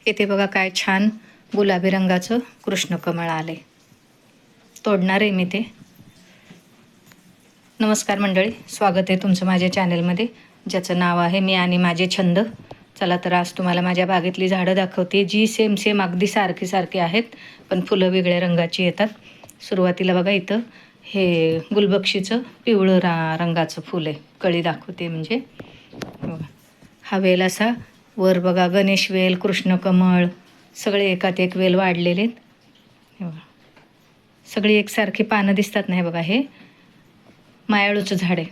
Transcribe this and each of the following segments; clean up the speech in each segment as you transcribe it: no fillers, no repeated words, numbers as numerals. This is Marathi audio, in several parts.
इथे बघा काय छान गुलाबी रंगाचं कृष्णकमळ आले. तोडणार आहे मी ते. नमस्कार मंडळी, स्वागत आहे तुमचं माझ्या चॅनलमध्ये, ज्याचं नाव आहे मी आणि माझे छंद. चला तर आज तुम्हाला माझ्या बागेतली झाडं दाखवते, जी सेम अगदी सारखी आहेत, पण फुलं वेगळ्या रंगाची येतात. सुरुवातीला बघा इथं हे गुलबक्षीचं पिवळं रंगाचं फुल आहे. कळी दाखवते म्हणजे बघा. हा वेल असा वर बघा, गणेश वेल, कृष्णकमळ सगळे एकात एक वेल वाढलेले आहेत. हे बघा, सगळी एकसारखी पानं दिसतात नाही बघा. हे मायाळूचं झाड आहे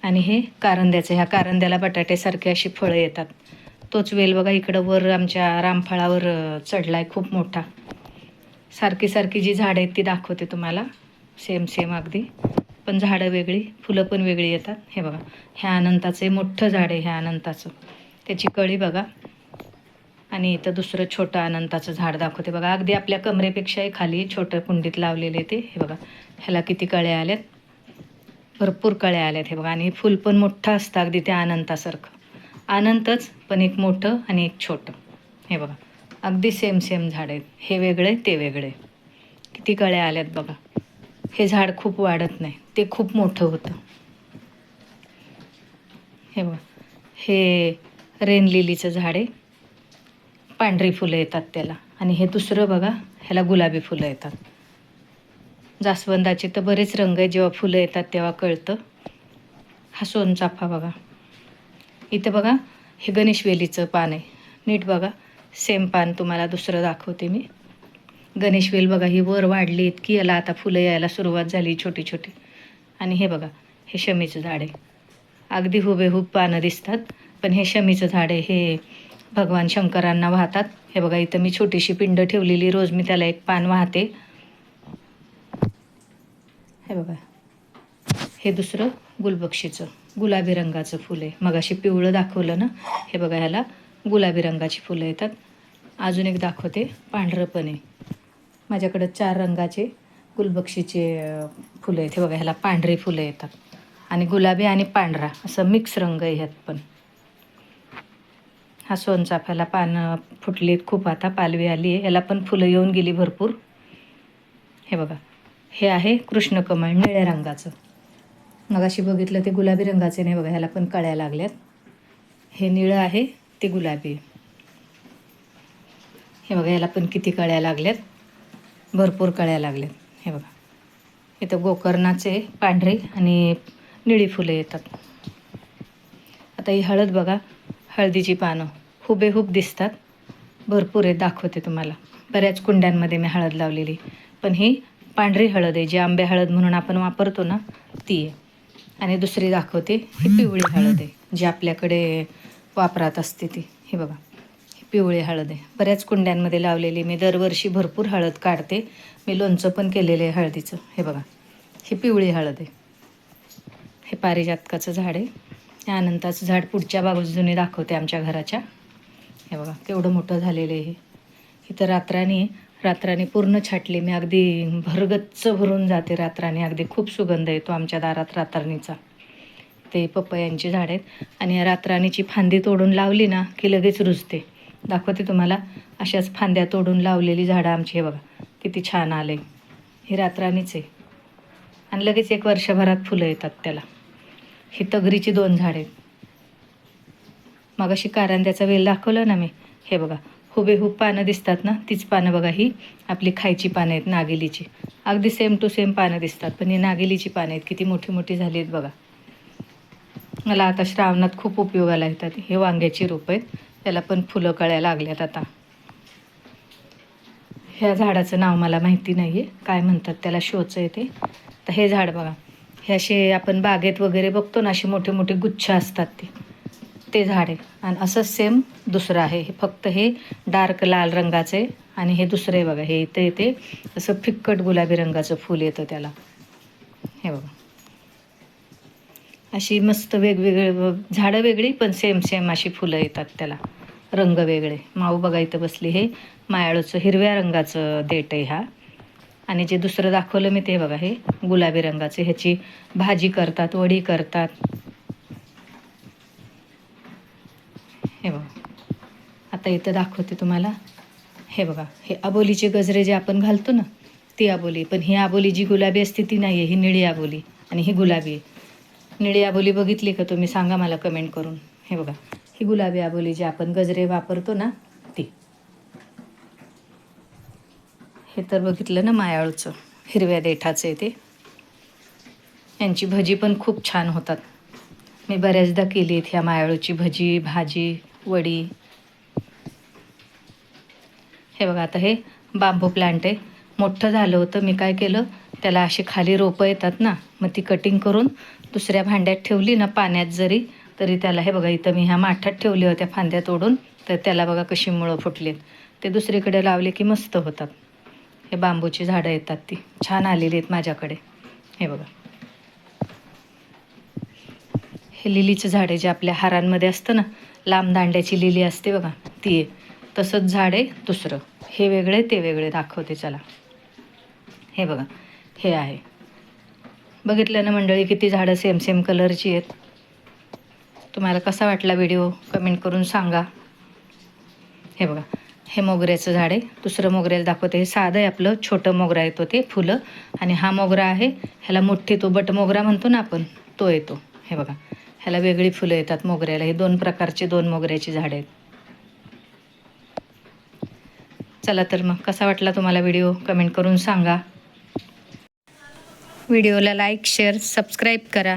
आणि हे कारंद्याचं. ह्या कारंद्याला बटाट्यासारखे अशी फळं येतात. तोच वेल बघा इकडं वर आमच्या रामफळावर चढलाय खूप मोठा. सारखी जी झाडं आहेत ती दाखवते तुम्हाला. सेम अगदी, पण झाडं वेगळी, फुलं पण वेगळी येतात. हे बघा, ह्या अनंताचं मोठं झाड आहे, ह्या अनंताचं. त्याची कळी बघा. आणि इथं दुसरं छोटं अनंताचं झाड दाखवते बघा, अगदी आपल्या कमरेपेक्षाही खाली छोटं कुंडीत लावलेले ते. हे बघा, ह्याला किती कळ्या आल्यात, भरपूर कळ्या आल्यात. हे बघा, आणि फुल पण मोठं असतं अगदी त्या अनंतासारखं. अनंतच पण एक मोठं आणि एक छोटं. हे बघा, अगदी सेम झाड आहेत. हे वेगळे ते वेगळे. किती कळ्या आल्यात बघा. हे झाड खूप वाढत नाही, ते खूप मोठं होतं. हे बघा, हे रेन लिलीचं झाड आहे, पांढरी फुलं येतात त्याला. आणि हे दुसरं बघा, ह्याला गुलाबी फुलं येतात. जास्वंदाचे तर बरेच रंग आहे, जेव्हा फुलं येतात तेव्हा कळतं. हा सोनचाफा बघा. इथं बघा, हे गणेशवेलीचं पान आहे. नीट बघा, सेम पान तुम्हाला दुसरं दाखवते मी. गणेशवेल बघा, ही वर वाढली इतकी, याला आता फुलं यायला सुरुवात झाली छोटी. आणि हे बघा, हे शमीचं झाड आहे. अगदी हुबेहूब पानं दिसतात, पण हे शमीचं झाड आहे. हे भगवान शंकरांना वाहतात. हे बघा, इथं मी छोटीशी पिंड ठेवलेली, रोज मी त्याला एक पान वाहते. हे बघा, हे दुसरं गुलबक्षीचं गुलाबी रंगाचं फुल आहे. मगाशी पिवळं दाखवलं ना, हे बघा, ह्याला गुलाबी रंगाची फुलं येतात. अजून एक दाखवते, पांढरं पण आहे. माझ्याकडं 4 रंगाचे गुलबक्षीचे फुलं आहेत. हे बघा, ह्याला पांढरी फुलं येतात आणि गुलाबी आणि पांढरा असं मिक्स रंग आहे ह्यात पण. हा सोनचाफ्याला पानं फुटलीत खूप, आता पालवी आली आहे. याला पण फुलं येऊन गेली भरपूर. हे बघा, हे आहे कृष्णकमळ निळ्या रंगाचं. मगाशी बघितलं ते गुलाबी रंगाचे नाही बघा, ह्याला पण कळ्या लागल्यात. हे निळं आहे, ते गुलाबी. हे बघा, ह्याला पण किती कळ्या लागल्यात, भरपूर कळ्या लागल्यात. हे बघा, इथं गोकर्णाचे पांढरे आणि निळी फुलं येतात. आता ही हळद बघा, हळदीची पानं हुबेहूब दिसतात, भरपूर आहे. दाखवते तुम्हाला. बऱ्याच कुंड्यांमध्ये मी हळद लावलेली, पण ही पांढरी हळद आहे, जी आंबे हळद म्हणून आपण वापरतो ना, ती आहे. आणि दुसरी दाखवते, ही पिवळी हळद आहे, जी आपल्याकडे वापरात असते ती. हे बघा, ही पिवळी हळद आहे, बऱ्याच कुंड्यांमध्ये लावलेली. मी दरवर्षी भरपूर हळद काढते. मी लोणचं पण केलेलं आहे हळदीचं. हे बघा, ही पिवळी हळद आहे. हे पारिजातकाचं झाड आहे. हे अनंताचं झाड पुढच्या बाजूने दाखवते आमच्या घराच्या. हे बघा, केवढं मोठं झालेलं आहे हे. इथं रात्राने पूर्ण छाटली मी, अगदी भरगच्च भरून जाते रात्राने. अगदी खूप सुगंध येतो आमच्या दारात रातराणीचा. ते पपयांची झाड आहेत आणि रातराणीची फांदी तोडून लावली ना की लगेच रुजते. दाखवते तुम्हाला. अशाच फांद्या तोडून लावलेली झाडं आमची. हे बघा, किती छान आले. हे रातराणीच आहे आणि लगेच 1 वर्षभरात फुलं येतात त्याला. ही तगरीची 2 झाडे आहेत. मगाशी कारंद्याचा वेल दाखवलं ना मी. हे बघा, हुबेहूब पानं दिसतात ना, तीच पानं बघा, ही आपली खायची पानं आहेत नागिलीची. अगदी सेम टू सेम पानं दिसतात, पण ही नागिलीची पानं आहेत. किती मोठी झाली आहेत बघा. मला आता श्रावणात खूप उपयोगाला येतात. हे वांग्याची रोपं आहेत, त्याला पण फुलं कळ्या लागल्यात आता. ह्या झाडाचं नाव मला माहिती नाही आहे, काय म्हणतात त्याला, शोचं आहे ते. तर हे झाड बघा, हे असे आपण बागेत वगैरे बघतो ना, असे मोठे गुच्छ असतात ते झाड आहे. आणि असंच सेम दुसरं आहे. हे फक्त हे डार्क लाल रंगाचे आणि हे दुसरं आहे बघा. हे इथं येते असं फिक्कट गुलाबी रंगाचं फूल येतं त्याला. हे बघा, अशी मस्त वेगवेगळे झाडं वेगळी, पण सेम अशी फुलं येतात त्याला, रंग वेगळे. माऊ बघा इथं बसली. हे मायाळूचं हिरव्या रंगाचं देठ आहे हा. आणि जे दुसरं दाखवलं मी ते बघा, हे गुलाबी रंगाचे. ह्याची भाजी करतात, वडी करतात. हे बघा, आता इथं दाखवते तुम्हाला. हे बघा, हे अबोलीचे गजरे जे आपण घालतो ना, ती अबोली. पण ही अबोली जी गुलाबी असते ती नाही आहे, ही निळी अबोली आणि ही गुलाबी आहे. निळी अबोली बघितली का तुम्ही? सांगा मला कमेंट करून. हे बघा, ही गुलाबी अबोली जी आपण गजरे वापरतो ना ती. हे तर बघितलं ना मायाळूचं, हिरव्या देठाचं आहे ते. यांची भजी पण खूप छान होतात. मी बऱ्याचदा केली आहेत ह्या मायाळूची भजी, भाजी, वडी. हे बघा, आता हे बांबू प्लांट आहे. मोठं झालं होतं, मी काय केलं, त्याला अशी खाली रोपं येतात ना, मग ती कटिंग करून दुसऱ्या भांड्यात ठेवली ना पाण्यात जरी, तरी त्याला हे बघा इथं मी ह्या माठात ठेवल्या होत्या फांद्या तोडून, तर त्याला बघा कशी मुळं फुटलीत. ते दुसरीकडे लावले की मस्त होतात. हे बांबूची झाडं येतात ती छान आलेली आहेत माझ्याकडे. हे बघा, हे लिलीचं झाड आहे जे आपल्या हारांमध्ये असतं ना, लांब दांड्याची लिली असते बघा, ती आहे. तसंच झाड आहे दुसरं. हे वेगळे ते वेगळे दाखवते चला. हे बघा, हे आहे. बघितलं ना मंडळी, किती झाडं सेम सेम कलरची आहेत. तुम्हाला कसा वाटला व्हिडिओ कमेंट करून सांगा. हे बघा, हे मोगऱ्याचं झाड आहे. दुसरं मोगऱ्याला दाखवते. हे साधं आहे आपलं, छोटं मोगरा येतो ते फुलं. आणि हा मोगरा आहे, ह्याला मोठी तो बट मोगरा म्हणतो ना आपण, तो येतो. हे बघा, ह्याला वेगळी फुलं येतात मोगऱ्याला. हे 2 प्रकारचे 2 मोगऱ्याची झाडं आहेत. चला तर मग कसा वाटला तुम्हाला व्हिडिओ कमेंट करून सांगा. व्हिडिओला लाईक, शेअर, सबस्क्राईब करा.